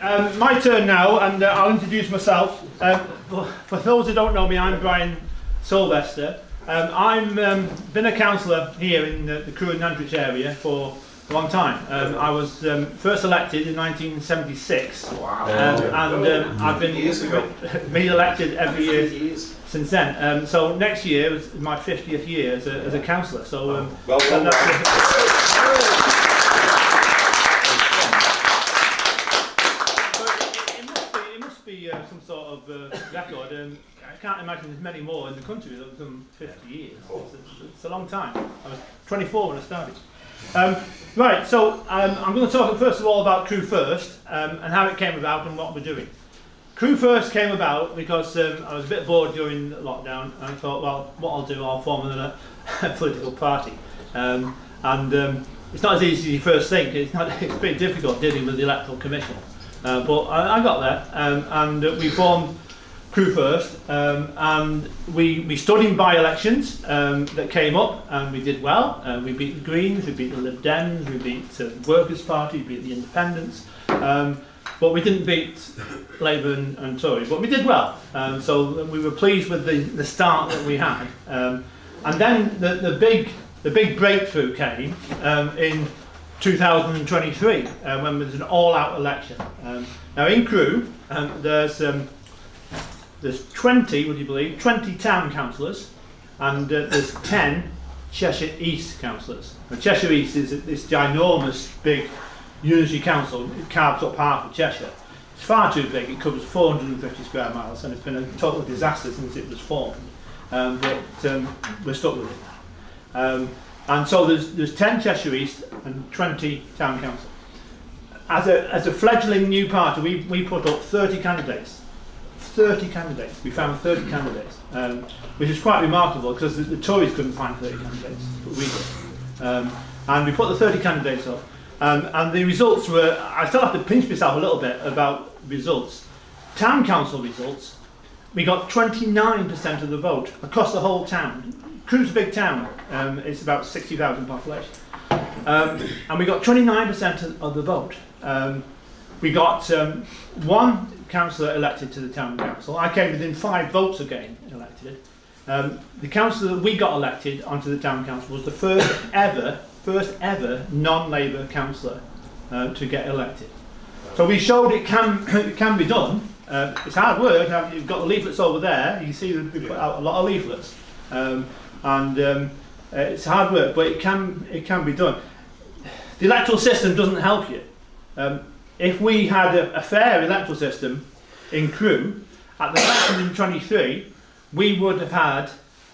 My turn now, and I'll introduce myself. For those who don't know me, I'm Brian Silvester. I've been a councillor here in the Cllr and Nantwich area for a long time. I was first elected in 1976, wow. and I've been re-elected every year since then. So next year is my 50th year as a councillor. So welcome. Some sort of record. I can't imagine there's many more in the country that have done 50 years. It's a long time. I was 24 when I started. Right, so I'm going to talk first of all about Cllr First and how it came about and what we're doing. Cllr First came about because I was a bit bored during lockdown, and I thought, well, what I'll do, I'll form a political party. It's not as easy as you first think. It's pretty difficult dealing with the Electoral Commission. But I got there, and we formed Cllr First, and we stood in by-elections that came up, and we did well. We beat the Greens, we beat the Lib Dems, we beat the Workers' Party, we beat the Independents, but we didn't beat Labour and Tory, but we did well. So we were pleased with the start that we had. And then the big breakthrough came in 2023, when there's an all-out election. Now in Cllr, there's 20, would you believe, 20 town councillors, and there's 10 Cheshire East councillors. Now, Cheshire East is this ginormous big unity council. It carves up half of Cheshire. It's far too big. It covers 450 square miles, and it's been a total disaster since it was formed. But we're stuck with it. And so there's 10 Cheshire East and 20 town council. As a fledgling new party, we put up 30 candidates. 30 candidates. We found 30 candidates, which is quite remarkable because the Tories couldn't find 30 candidates, but we did. And we put the 30 candidates up, and the results were. I still have to pinch myself a little bit about results. Town council results. We got 29% of the vote across the whole town. Cllr's a big town. It's about 60,000 population, and we got 29% of the vote. We got one councillor elected to the town council. I came within 5 votes of getting elected. The councillor that we got elected onto the town council was the first ever non-Labour councillor to get elected. So we showed it can be done. It's hard work. You've got the leaflets over there. You can see that we put out a lot of leaflets. It's hard work, but it can be done. The electoral system doesn't help you. If we had a fair electoral system in Cllr, at the election in 23, we would have had,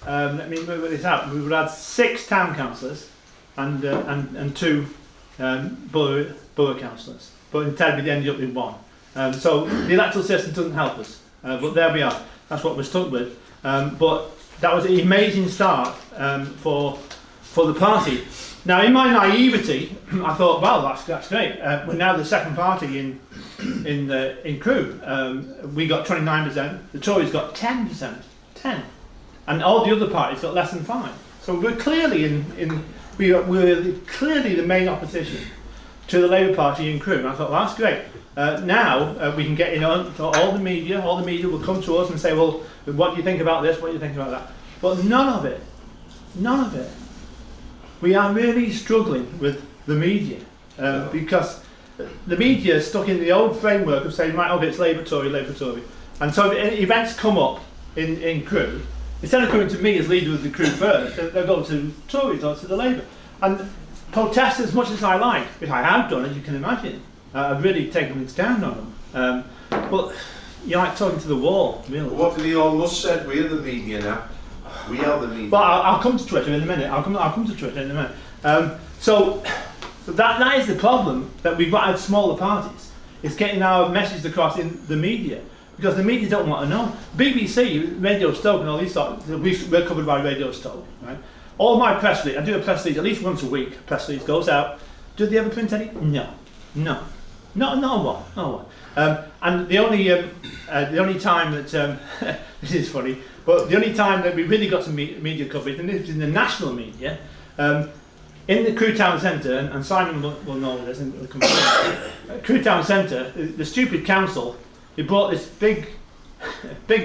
let me move this out, we would have had 6 town councillors and 2 borough councillors, but instead we ended up with 1. So the electoral system doesn't help us, but there we are. That's what we're stuck with. But that was an amazing start for the party. Now, in my naivety, I thought, well, that's great. We're now the second party in Cllr. We got 29%. The Tories got 10%, and all the other parties got less than 5. So we're clearly we're clearly the main opposition to the Labour Party in Cllr. And I thought, well, that's great. Now we can get in on to all the media. All the media will come to us and say, well, what do you think about this? What do you think about that? But none of it. We are really struggling with the media because the media is stuck in the old framework of saying, right, okay, it's Labour Tory. And so events come up in Cllr. Instead of coming to me as leader of the Cllr First, they'll go to Tories or to the Labour. And protest as much as I like, which I have done, as you can imagine. I've really taken it down on them. But you're like talking to the wall, really. What did Elon Musk said? We're the media now. We are the media. Well, I'll come to Twitter in a minute. I'll come to Twitter in a minute. So that is the problem that we've got at smaller parties. It's getting our message across in the media because the media don't want to know. BBC, Radio Stoke, and all these sorts. We're covered by Radio Stoke, right? All my press release, I do a press release at least once a week. A press release goes out. Do they ever print any? No, not one. And the only time that this is funny, but the only time that we really got some media coverage, and this is in the national media, in the Crewe Town Centre, and Simon will know this, and Crewe Town Centre, the stupid council, they bought this big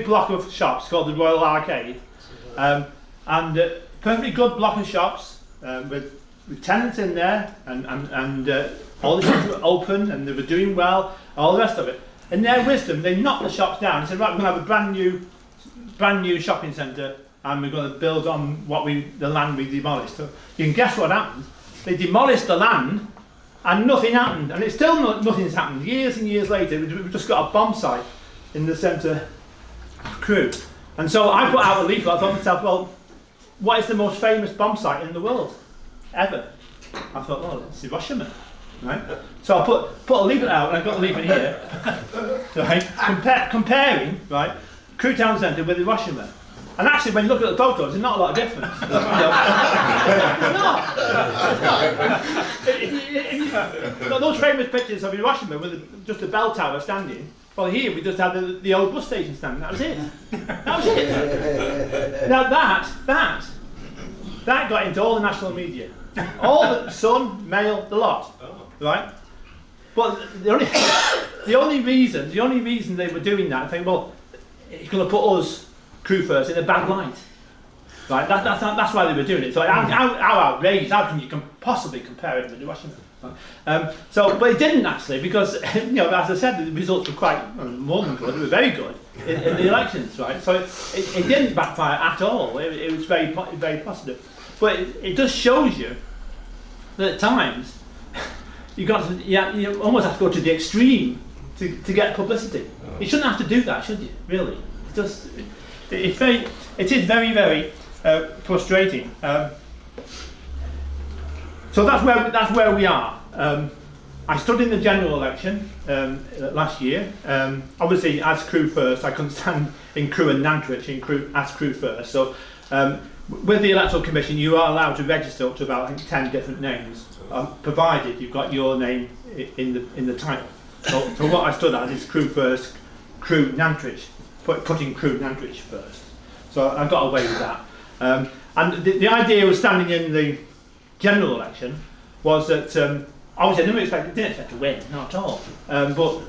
block of shops called the Royal Arcade, and perfectly good block of shops with tenants in there, and all the shops were open and they were doing well, all the rest of it. In their wisdom, they knocked the shops down and said, right, we're going to have a brand new shopping centre, and we're going to build on the land we demolished. So you can guess what happened. They demolished the land and nothing happened, and it's still nothing's happened. Years and years later, we've just got a bomb site in the centre of Crewe. And so I put out a leaflet. I thought to myself, well, what is the most famous bomb site in the world ever? I thought, well, it's Hiroshima, right? So I put a leaflet out, and I've got a leaflet here, right? Comparing, right, Crewe Town Centre with Hiroshima. And actually, when you look at the photos, there's not a lot of difference. It's not. Those famous pictures of Hiroshima with just a bell tower standing. Well, here we just had the old bus station standing. That was it. That was it. Now that got into all the national media, all the Sun, Mail, the lot, right? But the only reason they were doing that, I think, well, it's going to put us, Crewe First, in a bad light, right? That's why they were doing it. So how outrageous? How can you possibly compare it with the Russian? But it didn't actually, because as I said, the results were quite more than good. They were very good in the elections, right? So it didn't backfire at all. It was very positive. But it just shows you that at times you almost have to go to the extreme to get publicity. You shouldn't have to do that, should you? Really? It is very frustrating. So that's where we are. I stood in the general election last year. Obviously, as Crewe First, I couldn't stand in Crewe and Nantwich as Crewe First. So with the Electoral Commission, you are allowed to register up to about, I think, 10 different names, provided you've got your name in the title. So what I stood as is Crewe First, Crewe Nantwich, putting Crewe Nantwich first. So I got away with that. And the idea of standing in the general election was that obviously I didn't expect to win, not at all. But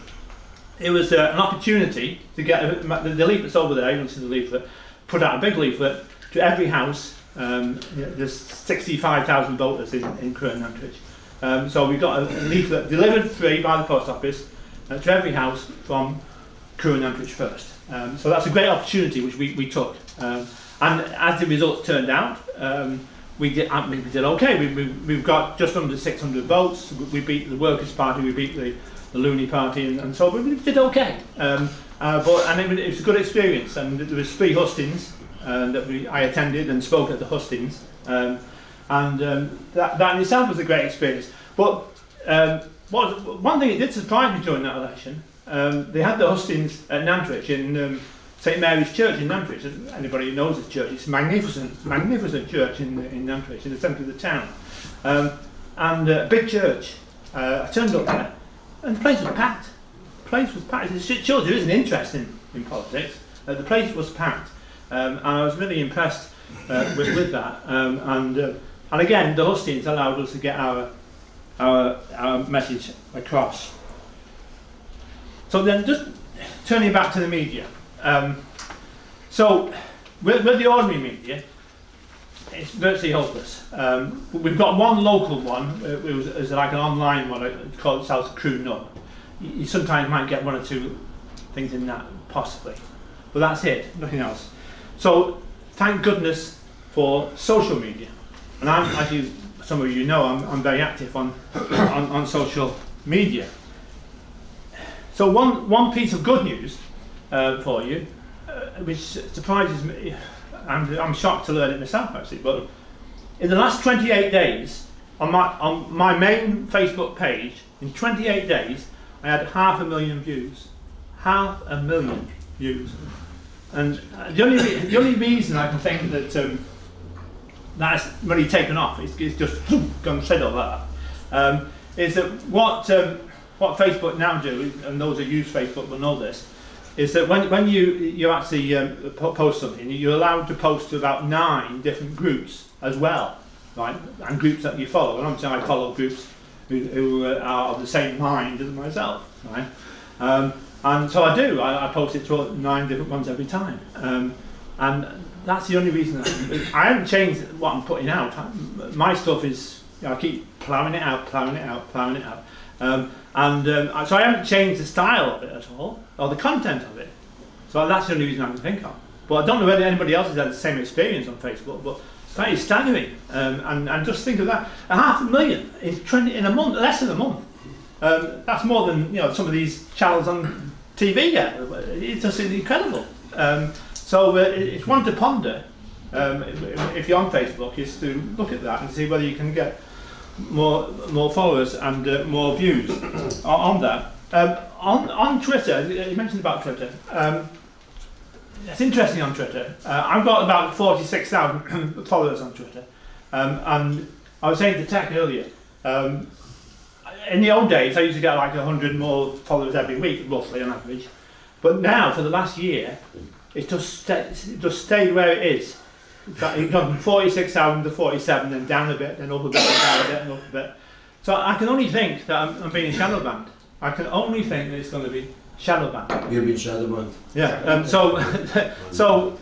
it was an opportunity to get the leaflets over there. You can see the leaflet. Put out a big leaflet to every house. There's 65,000 voters in Crewe and Nantwich. So we got a leaflet delivered free by the post office to every house from Crewe and Nantwich First. So that's a great opportunity which we took. And as the results turned out, we did okay. We've got just under 600 votes. We beat the Workers' Party, we beat the Looney Party, and so we did okay. It was a good experience, and there was 3 hustings that I attended and spoke at the hustings, that in itself was a great experience. But one thing that did surprise me during that election, they had the hustings at Nantwich in St Mary's Church in Nantwich. Anybody who knows this church, it's a magnificent church in Nantwich, in the centre of the town, and a big church. I turned up there, and the place was packed. It shows there is an interest in politics. The place was packed, and I was really impressed with that. And again, the hustings allowed us to get our message across. So then, just turning back to the media. So with the ordinary media, it's virtually hopeless. We've got one local one. It's like an online one. It's called South Crewe Nub. You sometimes might get 1 or 2 things in that, possibly, but that's it. Nothing else. So thank goodness for social media. And as some of you know, I'm very active on social media. So one piece of good news for you, which surprises me, I'm shocked to learn it myself actually, but in the last 28 days, on my main Facebook page, in 28 days, I had 500,000 views. 500,000 views. And the only reason I can think that that's really taken off, it's just gone straight over that, is that what Facebook now do, and those who use Facebook will know this, is that when you actually post something, you're allowed to post to about 9 different groups as well. right, and groups that you follow. And obviously I follow groups who are of the same mind as myself, right? And so I do. I post it to 9 different ones every time, and that's the only reason. I haven't changed what I'm putting out. My stuff is, I keep ploughing it out. So I haven't changed the style of it at all, or the content of it. So that's the only reason I can think of. But I don't know whether anybody else has had the same experience on Facebook, but that is staggering. And just think of that, 500,000 in a month, less than a month. That's more than some of these channels on TV get. It's just incredible. So it's one to ponder if you're on Facebook, is to look at that and see whether you can get more followers and more views on that. On Twitter, you mentioned about Twitter. It's interesting on Twitter. I've got about 46,000 followers on Twitter, and I was saying to Tech earlier. In the old days, I used to get like 100 more followers every week, roughly on average. But now, for the last year, it just stayed where it is. It's gone from 46,000 to 47, then down a bit, then up a bit, down a bit, and up a bit. So I can only think that I'm being shadow banned. I can only think that it's going to be shadow banned. You've been shadow banned. Yeah. So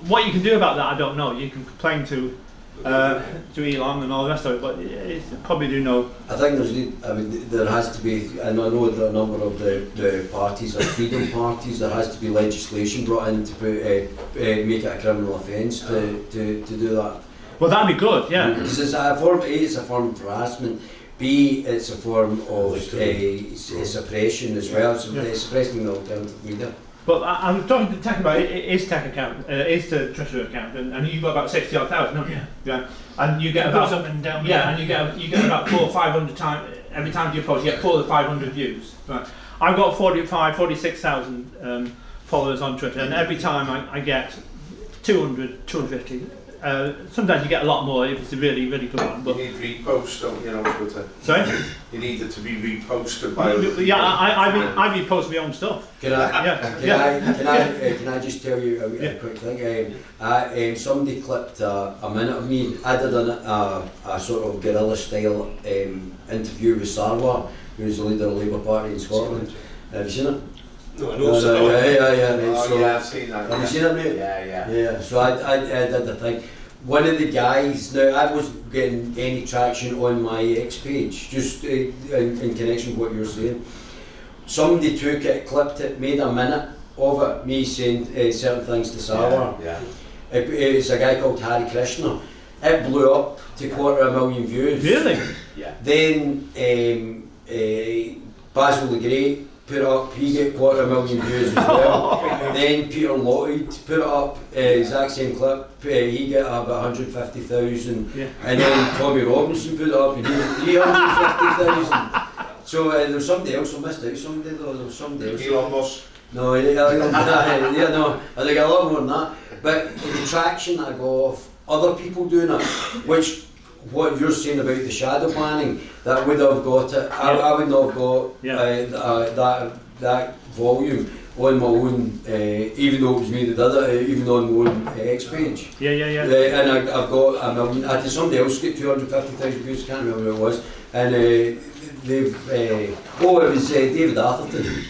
what you can do about that, I don't know. You can complain to Elon and all the rest of it, but it probably do know. I think there has to be, and I know that a number of the parties are freedom parties. There has to be legislation brought in to make it a criminal offence to do that. Well, that'd be good, yeah. Because it's a form of harassment. B, it's a form of suppression as well. So it's suppressing the alternative media. But I'm talking to Tech about his Tech account, his Treasury account, and you've got about 60,000, haven't you? Yeah. And you get about up and down. Yeah, and you get about 400 or 500 times every time you post. You get 400 or 500 views. Right. I've got 46,000 followers on Twitter, and every time I get 200, 250. Sometimes you get a lot more if it's a really, really good one. But you need reposts, don't you, on Twitter? Sorry? You need it to be reposted by other Yeah, people. I repost my own stuff. Can I just tell you a quick thing? Somebody clipped a minute of me. I did a sort of guerrilla style interview with Sarwar, who's the leader of the Labour Party in Scotland. Have you seen it? No, I know so. Yeah, I've seen that. Have you seen it, mate? Yeah. So I did the thing. One of the guys, now I wasn't getting any traction on my X page, just in connection with what you were saying. Somebody took it, clipped it, made a minute of it, me saying certain things to Sarwar. Yeah. It's a guy called Harry Krishna. It blew up to 250,000 views. Really? Yeah. Then Basil the Great put it up, he got 250,000 views as well. Then Peter Lloyd put it up, exact same clip, he got about 150,000. Yeah. And then Tommy Robinson put it up and he got 350,000. So there was somebody else, I missed out somebody though, there was somebody else. Elon Musk. No, I think a lot more than that. But the traction I got off other people doing it, which what you're saying about the shadow banning, that would have got it. I would not have got that volume on my own, even though it was me that did it, even on my own X page. Yeah. And I've got a million. I think somebody else got 250,000 views. Can't remember who it was. And they've it was David Atherton.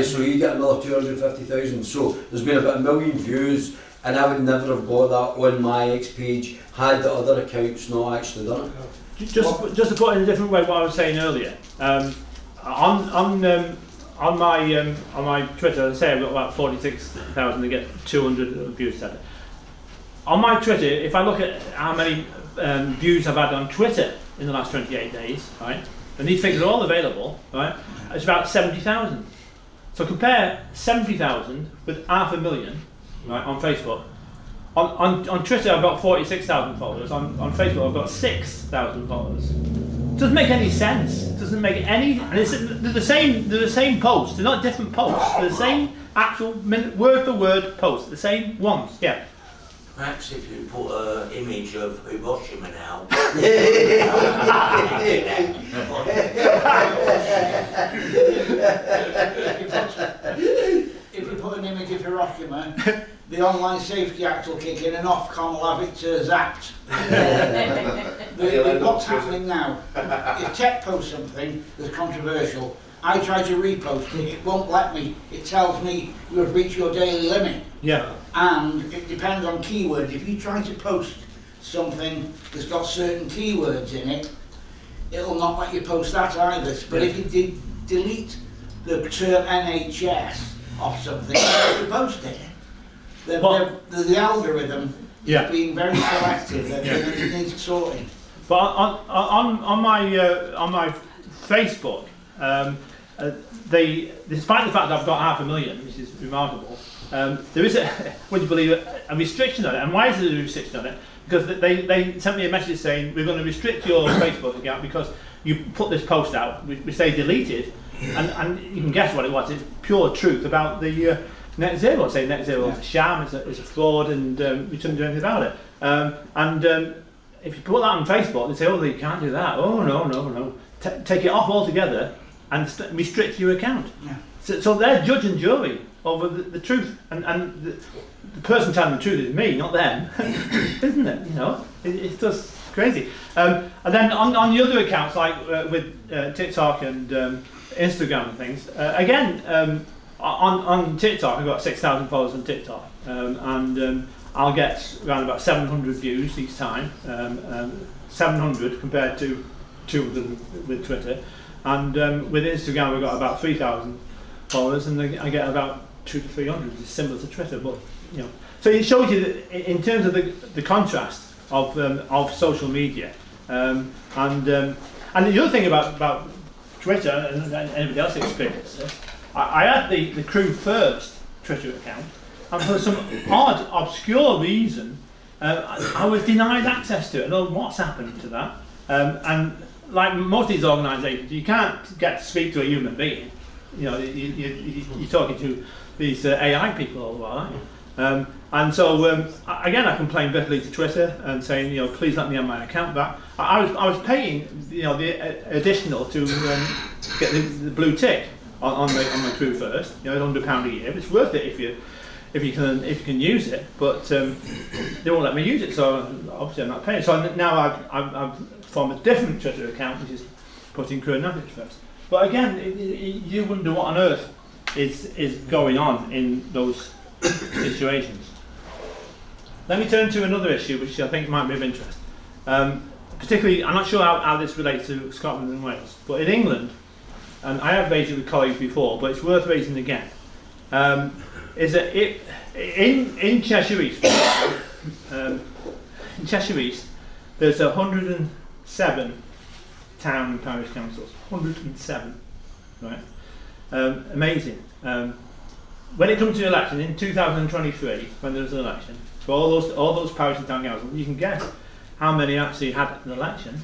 So he got another 250,000. So there's been about 1 million views, and I would never have got that on my X page had the other accounts not actually done it. Just to put it in a different way, what I was saying earlier, on my Twitter, I say I've got about 46,000 to get 200 views. On my Twitter, if I look at how many views I've had on Twitter in the last 28 days, right, and these figures are all available, right, it's about 70,000. So compare 70,000 with 500,000, right, on Facebook. On Twitter I've got 46,000 followers, on Facebook I've got 6,000 followers. It doesn't make any sense, it doesn't make any, and they're the same posts, they're not different posts, they're the same actual word for word posts, the same ones, yeah. Perhaps if you put an image of Hiroshima now. If you put an image of Hiroshima, the Online Safety Act will kick in and Ofcom will have it zapped. What's happening now? If tech posts something that's controversial, I try to repost it, it won't let me. It tells me you have reached your daily limit. Yeah. And it depends on keywords. If you try to post something that's got certain keywords in it, it'll not let you post that either. But if you delete the term NHS off something, you post it. The algorithm is being very selective and it needs sorting. But on my Facebook, despite the fact that I've got 500,000, which is remarkable, there is would you believe it, a restriction on it. And why is there a restriction on it? Because they sent me a message saying we're going to restrict your Facebook account because you put this post out. We say deleted, and you can guess what it was. It's pure truth about the net zero. Saying net zero is a sham, it's a fraud, and we shouldn't do anything about it. If you put that on Facebook, they say, oh, you can't do that. Oh, no. Take it off altogether and restrict your account. Yeah. So they're judge and jury over the truth, and the person telling the truth is me, not them, isn't it? You know, it's just crazy. And then on the other accounts, like with TikTok and Instagram and things, again, on TikTok, I've got 6,000 followers on TikTok, and I'll get around about 700 views each time, 700 compared to 200 with Twitter, and with Instagram we've got about 3,000 followers, and I get about 200 to 300, which is similar to Twitter, but you know. So it shows you that in terms of the contrast of social media, and the other thing about Twitter, and anybody else experienced this, I had the Crew First Twitter account, and for some odd, obscure reason, I was denied access to it. I don't know what's happened to that. And like most of these organisations, you can't get to speak to a human being. You know, you're talking to these AI people all the while, aren't you? And so again, I complained bitterly to Twitter and saying, you know, please let me have my account back. I was paying, you know, the additional to get the blue tick on my Crew First. You know, £100 a year. It's worth it if you can use it, but they won't let me use it. So obviously I'm not paying. So now I've formed a different Twitter account, which is putting Crew Navigation first. But again, you wonder what on earth is going on in those situations. Let me turn to another issue which I think might be of interest. Particularly, I'm not sure how this relates to Scotland and Wales, but in England, and I have raised it with colleagues before, but it's worth raising again, is that in Cheshire East, there's 107 town and parish councils. 107, right? Amazing. When it comes to the election in 2023, when there was an election, for all those parish and town councils, you can guess how many actually had an election.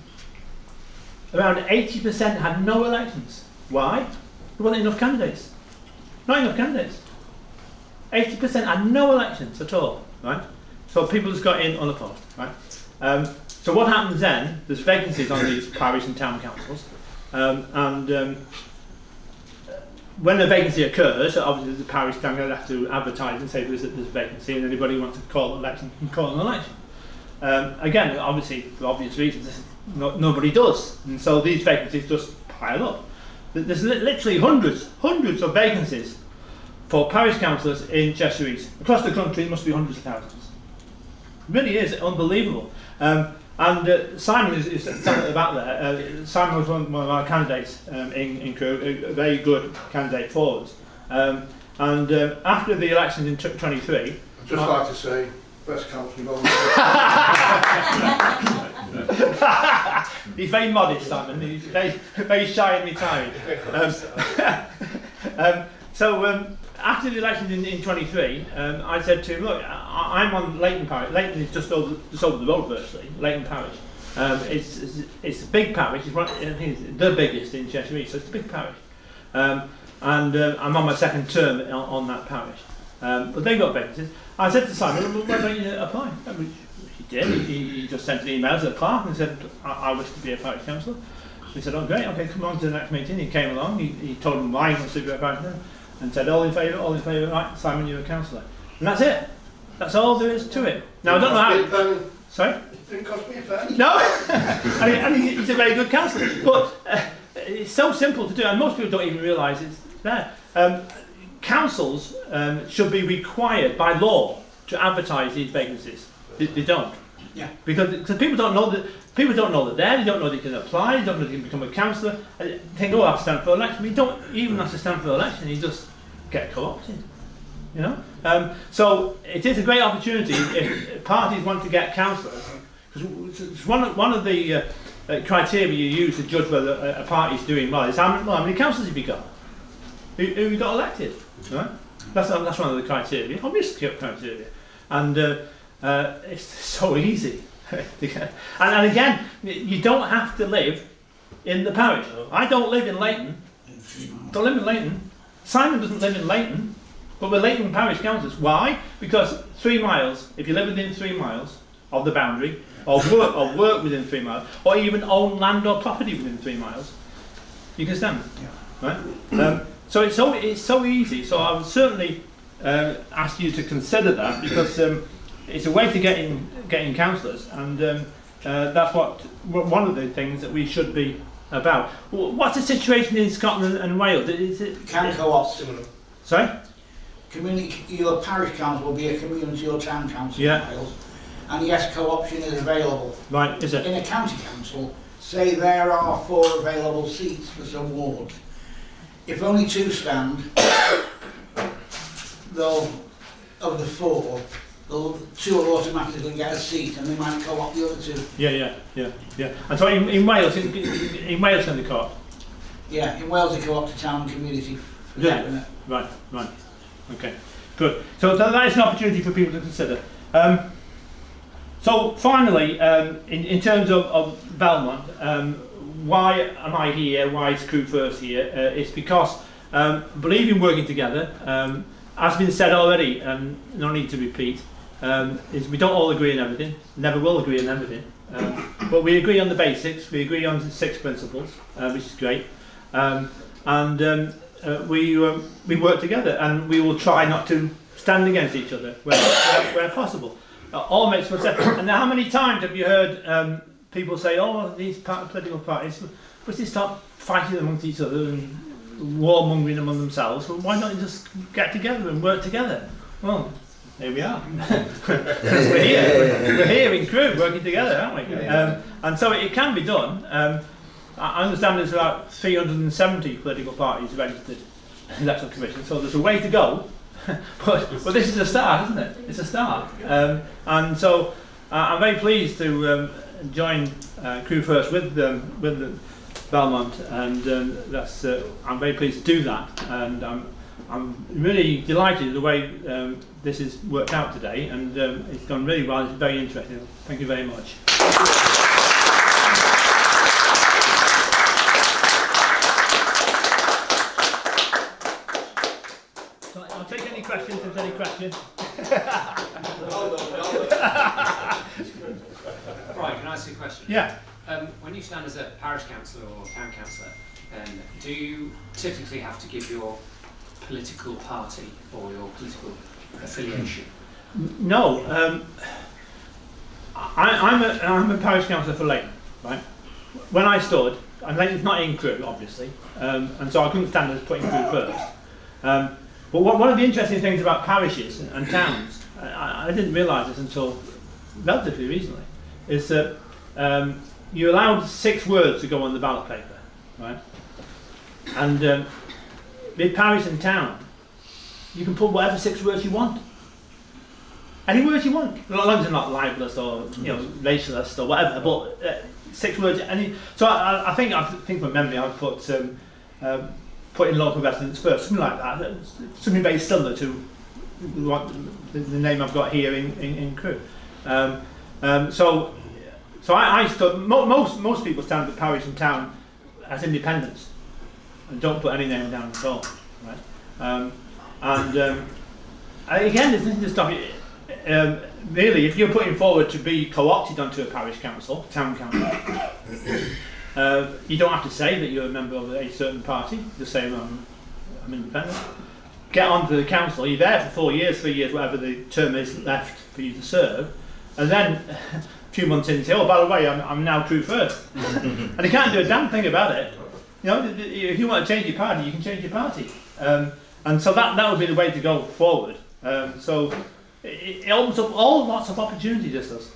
Around 80% had no elections. Why? There wasn't enough candidates. Not enough candidates. 80% had no elections at all, right? So people just got in unopposed, right? So what happens then? There's vacancies on these parish and town councils, and when a vacancy occurs, obviously the parish town council have to advertise and say there's a vacancy, and anybody who wants to call an election can call an election. Again, obviously for obvious reasons, nobody does, and so these vacancies just pile up. There's literally hundreds of vacancies for parish councillors in Cheshire East. Across the country, it must be hundreds of thousands. It really is unbelievable. And Simon is standing at the back there. Simon was one of our candidates in Crew, a very good candidate for us. And after the elections in 23... I'd just like to say, best councillor on He's very modest, Simon. He's very shy and retired. So after the elections in 23, I said to him, look, I'm on Leighton Parish. Leighton is just over the road virtually, Leighton Parish. It's a big parish, it's the biggest in Cheshire East, so it's a big parish. And I'm on my second term on that parish. But they got vacancies. I said to Simon, well, why don't you apply? Which he did. He just sent an email to the clerk and said, I wish to be a parish councillor. He said, oh great, okay, come on to the next meeting. He came along, he told him why he wants to be a parish councillor, and said, all in favour, right, Simon, you're a councillor. And that's it. That's all there is to it. Now I don't know how. Sorry. Didn't cost me a penny. No, I mean he's a very good councillor, but it's so simple to do, and most people don't even realise it's there. Councils should be required by law to advertise these vacancies. They don't. Yeah. Because people don't know that they're there. They don't know they can apply. They don't know they can become a councillor. They think, oh, I have to stand for election. We don't even have to stand for election. You just get co-opted. You know. So it is a great opportunity if parties want to get councillors. Because one of the criteria you use to judge whether a party is doing well is how many councillors have you got? Who you got elected? Right? That's one of the criteria. Obvious criteria, and it's so easy. and again, you don't have to live in the parish. I don't live in Leighton. Don't live in Leighton. Simon doesn't live in Leighton, but we're Leighton parish councillors. Why? Because 3 miles. If you live within 3 miles of the boundary, or work within 3 miles, or even own land or property within 3 miles, you can stand. Yeah. Right? So it's so easy. So I would certainly ask you to consider that, because it's a way to get in councillors, and that's one of the things that we should be about. What's the situation in Scotland and Wales? Is it can co-opt. Sorry? Your parish council will be a community or town council yeah. in Wales, and yes, co-option is available. Right, is it? In a county council, say there are 4 available seats for some ward. If only 2 stand, of the 4, 2 will automatically get a seat, and they might co-opt the other 2. Yeah. And so in Wales, in Wales, can they co-opt? Yeah, in Wales they co-opt to town and community. Yeah. Right. Okay, good. So that is an opportunity for people to consider. So finally, in terms of Belmont, why am I here? Why is Crew First here? It's because believe in working together. As been said already, no need to repeat. Is we don't all agree on everything. Never will agree on everything. But we agree on the basics. We agree on 6 principles, which is great. We work together, and we will try not to stand against each other where possible. All makes good sense. And how many times have you heard people say, "Oh, these political parties, must they stop fighting amongst each other and warmongering among themselves? Well, why not just get together and work together?" Well, here we are. We're here. We're here in Crewe working together, aren't we? And so it can be done. I understand there's about 370 political parties registered in the Electoral Commission, so there's a way to go. but this is a start, isn't it? It's a start. And so I'm very pleased to join Crew First with the Belmont, and I'm very pleased to do that. And I'm really delighted the way this has worked out today, and it's gone really well. It's very interesting. Thank you very much. I'll take any questions if there's any questions. Right, can I ask you a question? Yeah. When you stand as a parish councillor or town councillor, do you typically have to give your political party or your political affiliation? No. I'm a parish councillor for Leighton, right? When I stood, and Leighton's not in Crewe, obviously, and so I couldn't stand as putting Crewe first. But one of the interesting things about parishes and towns, I didn't realise this until relatively recently, is that you're allowed 6 words to go on the ballot paper, right? And with parish and town, you can put whatever 6 words you want. Any words you want, as long as they're not libelous or racialist or whatever. But 6 words. So I think from memory I'd put in local residents first, something like that. Something very similar to what the name I've got here in Crewe. So I stood. Most people stand at the parish and town as independents and don't put any name down at all, right? Again, there's nothing to stop you. Really, if you're putting forward to be co-opted onto a parish council, town council, you don't have to say that you're a member of a certain party. Just say I'm independent. get onto the council, you're there for 4 years, 3 years, whatever the term is left for you to serve, and then a few months in you say, oh, by the way, I'm now True First. And you can't do a damn thing about it. You know, if you want to change your party, you can change your party. And so that would be the way to go forward. So it opens up all lots of opportunity, this does.